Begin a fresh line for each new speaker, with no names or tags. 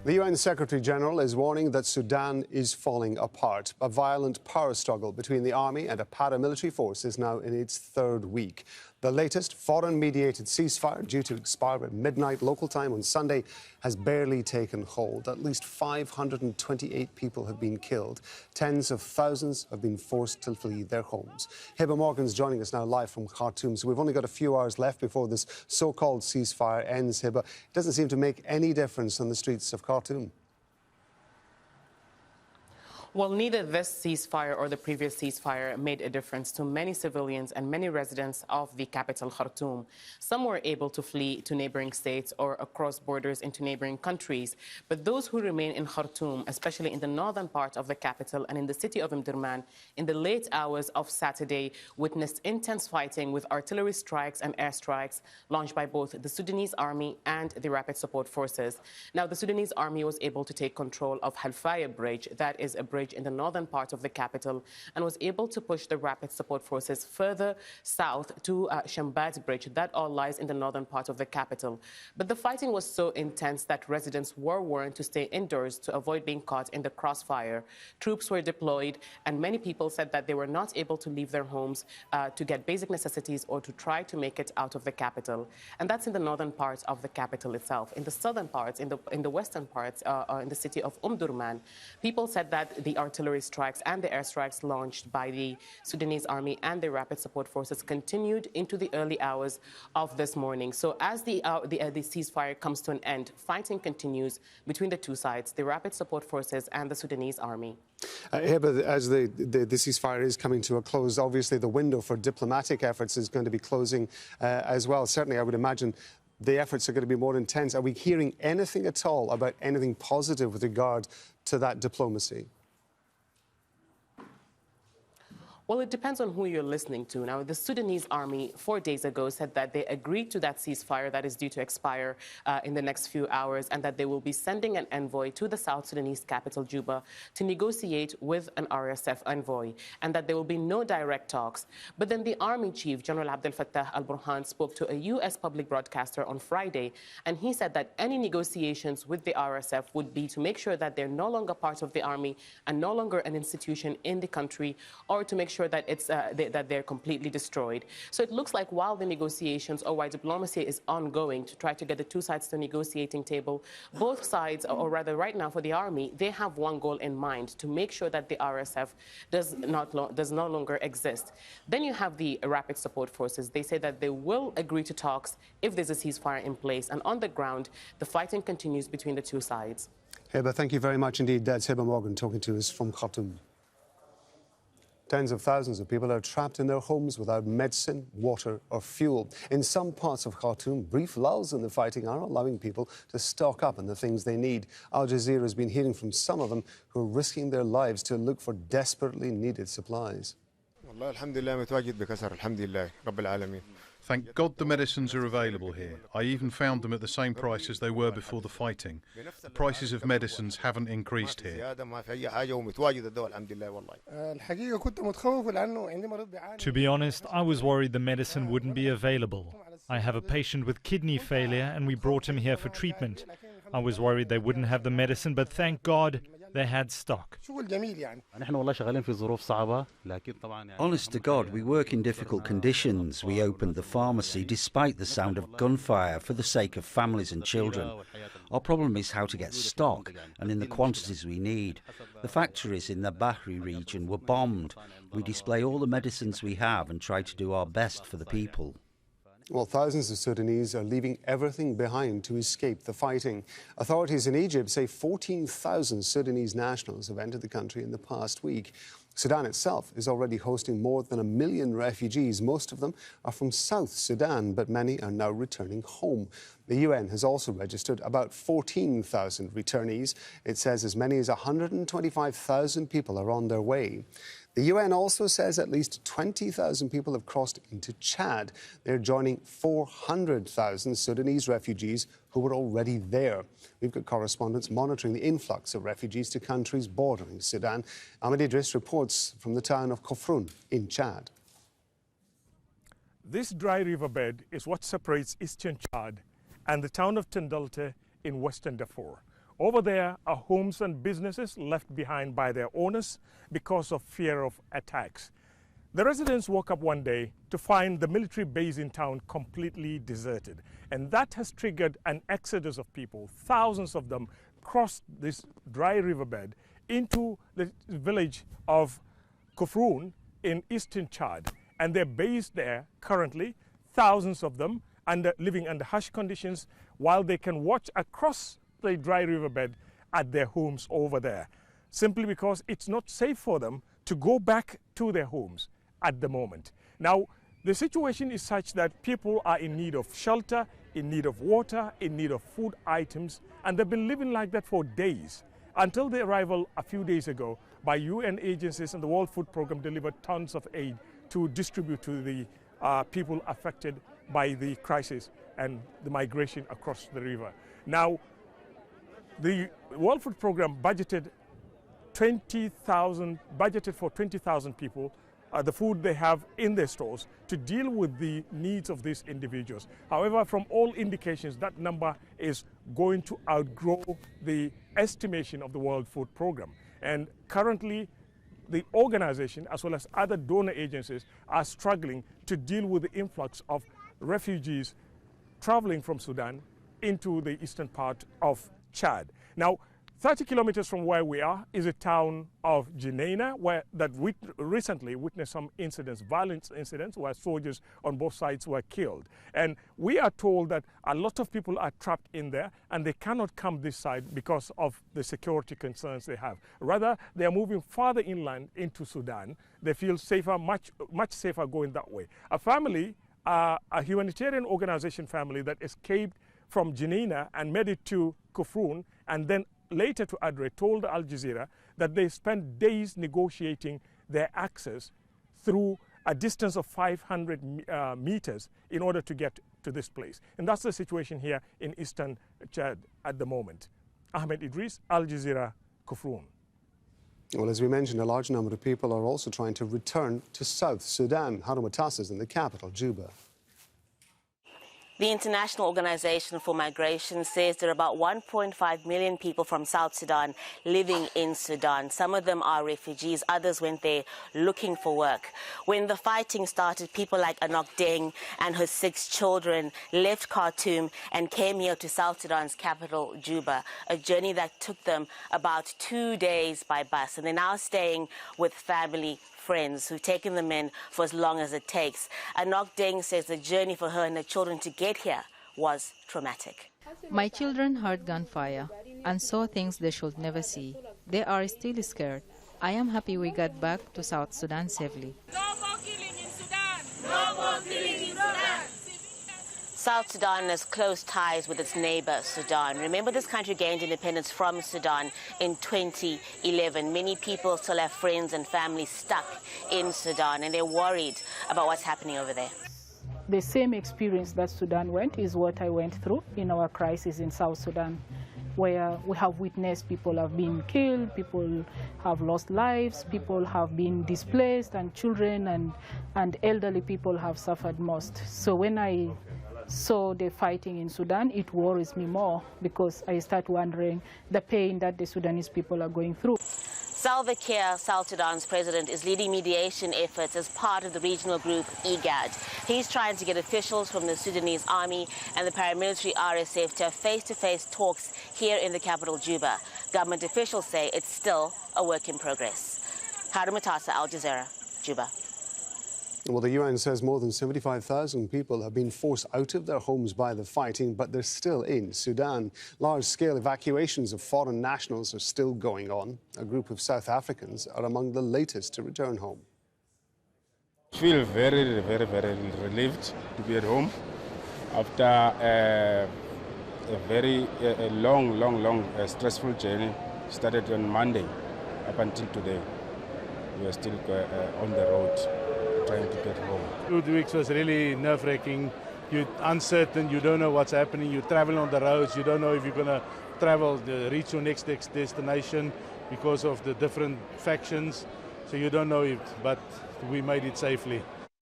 The UN Secretary-General is warning that Sudan is falling apart. A violent power struggle between the army and a paramilitary force is now in its third week. The latest foreign-mediated ceasefire, due to expire at midnight local time on Sunday, has barely taken hold. At least 528 people have been killed. Tens of thousands have been forced to flee their homes. Hiba Morgan's joining us now live from Khartoum. So we've only got a few hours left before this so-called ceasefire ends, Hiba. It doesn't seem to make any difference on the streets of Khartoum.
Well, neither this ceasefire or the previous ceasefire made a difference to many civilians and many residents of the capital, Khartoum. Some were able to flee to neighboring states or across borders into neighboring countries. But those who remain in Khartoum, especially in the northern part of the capital and in the city of Omdurman, in the late hours of Saturday, witnessed intense fighting with artillery strikes and airstrikes launched by both the Sudanese army and the Rapid Support Forces. Now, the Sudanese army was able to take control of Halfaya Bridge. That is a bridge in the northern part of the capital, and was able to push the Rapid Support Forces further south to Shambat Bridge. That all lies in the northern part of the capital. But the fighting was so intense that residents were warned to stay indoors to avoid being caught in the crossfire. Troops were deployed, and many people said that they were not able to leave their homes to get basic necessities or to try to make it out of the capital. And that's in the northern parts of the capital itself. In the southern parts, in the western parts, in the city of Omdurman, people said that the artillery strikes and the airstrikes launched by the Sudanese army and the Rapid Support Forces continued into the early hours of this morning. So as the ceasefire comes to an end, fighting continues between the two sides, the Rapid Support Forces and the Sudanese army.
But as the ceasefire is coming to a close, obviously the window for diplomatic efforts is going to be closing as well. Certainly, I would imagine the efforts are going to be more intense. Are we hearing anything at all about anything positive with regard to that diplomacy?
Well, it depends on who you're listening to. Now, the Sudanese army 4 days ago said that they agreed to that ceasefire that is due to expire in the next few hours, and that they will be sending an envoy to the South Sudanese capital, Juba, to negotiate with an RSF envoy, and that there will be no direct talks. But then the army chief, General Abdel Fattah al-Burhan, spoke to a U.S. public broadcaster on Friday, and he said that any negotiations with the RSF would be to make sure that they're no longer part of the army and no longer an institution in the country, or to make sure that that they're completely destroyed. So it looks like while the negotiations or while diplomacy is ongoing to try to get the two sides to a negotiating table, both sides, or rather right now for the army, they have one goal in mind: to make sure that the RSF does no longer exist. Then you have the Rapid Support Forces. They say that they will agree to talks if there's a ceasefire in place, and on the ground, the fighting continues between the two sides.
Hiba, thank you very much indeed. That's Hiba Morgan talking to us from Khartoum. Tens of thousands of people are trapped in their homes without medicine, water or fuel. In some parts of Khartoum, brief lulls in the fighting are allowing people to stock up on the things they need. Al Jazeera has been hearing from some of them who are risking their lives to look for desperately needed supplies.
Thank God the medicines are available here. I even found them at the same price as they were before the fighting. The prices of medicines haven't increased here.
To be honest, I was worried the medicine wouldn't be available. I have a patient with kidney failure and we brought him here for treatment. I was worried they wouldn't have the medicine, but thank God they had stock.
Honest to God, we work in difficult conditions. We opened the pharmacy despite the sound of gunfire for the sake of families and children. Our problem is how to get stock and in the quantities we need. The factories in the Bahri region were bombed. We display all the medicines we have and try to do our best for the people.
Well, thousands of Sudanese are leaving everything behind to escape the fighting. Authorities in Egypt say 14,000 Sudanese nationals have entered the country in the past week. Sudan itself is already hosting more than 1 million refugees. Most of them are from South Sudan, but many are now returning home. The UN has also registered about 14,000 returnees. It says as many as 125,000 people are on their way. The UN also says at least 20,000 people have crossed into Chad. They're joining 400,000 Sudanese refugees who were already there. We've got correspondents monitoring the influx of refugees to countries bordering Sudan. Ahmed Idris reports from the town of Khartoum in Chad.
This dry riverbed is what separates eastern Chad and the town of Tendalta in western Darfur. Over there are homes and businesses left behind by their owners because of fear of attacks. The residents woke up one day to find the military base in town completely deserted, and that has triggered an exodus of people. Thousands of them crossed this dry riverbed into the village of Khartoum in eastern Chad, and they're based there currently, thousands of them, living under harsh conditions, while they can watch across the dry riverbed at their homes over there, simply because it's not safe for them to go back to their homes at the moment. Now, the situation is such that people are in need of shelter, in need of water, in need of food items, and they've been living like that for days, until the arrival a few days ago by UN agencies, and the World Food Programme delivered tons of aid to distribute to the people affected by the crisis and the migration across the river. Now, the World Food Programme budgeted for 20,000 people, the food they have in their stores, to deal with the needs of these individuals. However, from all indications, that number is going to outgrow the estimation of the World Food Programme. And currently, the organization, as well as other donor agencies, are struggling to deal with the influx of refugees traveling from Sudan into the eastern part of Chad. Now, 30 kilometers from where we are is a town of Jazeera, that recently witnessed some incidents, violent incidents, where soldiers on both sides were killed. And we are told that a lot of people are trapped in there, and they cannot come this side because of the security concerns they have. Rather, they are moving farther inland into Sudan. They feel safer, much safer going that way. A family, a humanitarian organization family that escaped from Jazeera and made it to Khartoum, and then later to Adre, told Al Jazeera that they spent days negotiating their access through a distance of 500 meters in order to get to this place. And that's the situation here in eastern Chad at the moment. Ahmed Idris, Al Jazeera, Khartoum.
Well, as we mentioned, a large number of people are also trying to return to South Sudan. Khartoum is in the capital, Juba.
The International Organization for Migration says there are about 1.5 million people from South Sudan living in Sudan. Some of them are refugees, others went there looking for work. When the fighting started, people like Anok Deng and her 6 children left Khartoum and came here to South Sudan's capital, Juba, a journey that took them about 2 days by bus. And they're now staying with family, friends who've taken them in for as long as it takes. Anok Deng says the journey for her and her children to get here was traumatic.
My children heard gunfire and saw things they should never see. They are still scared. I am happy we got back to South Sudan safely.
No more killing in Sudan! No more killing in Sudan! South Sudan has close ties with its neighbor, Sudan. Remember, this country gained independence from Sudan in 2011. Many people still have friends and families stuck in Sudan, and they're worried about what's happening over there.
The same experience that Sudan went is what I went through in our crisis in South Sudan, where we have witnessed people have been killed, people have lost lives, people have been displaced, and children and elderly people have suffered most. So when I saw the fighting in Sudan, it worries me more, because I start wondering the pain that the Sudanese people are going through.
Salva Kiir, South Sudan's president, is leading mediation efforts as part of the regional group IGAD. He's trying to get officials from the Sudanese army and the paramilitary RSF to have face-to-face talks here in the capital, Juba. Government officials say it's still a work in progress. Khartoum, Al Jazeera, Juba.
Well, the UN says more than 75,000 people have been forced out of their homes by the fighting, but they're still in Sudan. Large-scale evacuations of foreign nationals are still going on. A group of South Africans are among the latest to return home.
I feel very, very, very relieved to be at home after a very long, stressful journey. Started on Monday up until today. We are still on the road, trying to get home.
2 weeks was really nerve-wracking. You're uncertain, you don't know what's happening, you travel on the roads, you don't know if you're going to travel, reach your next destination because of the different factions. So you don't know it, but we made it safely.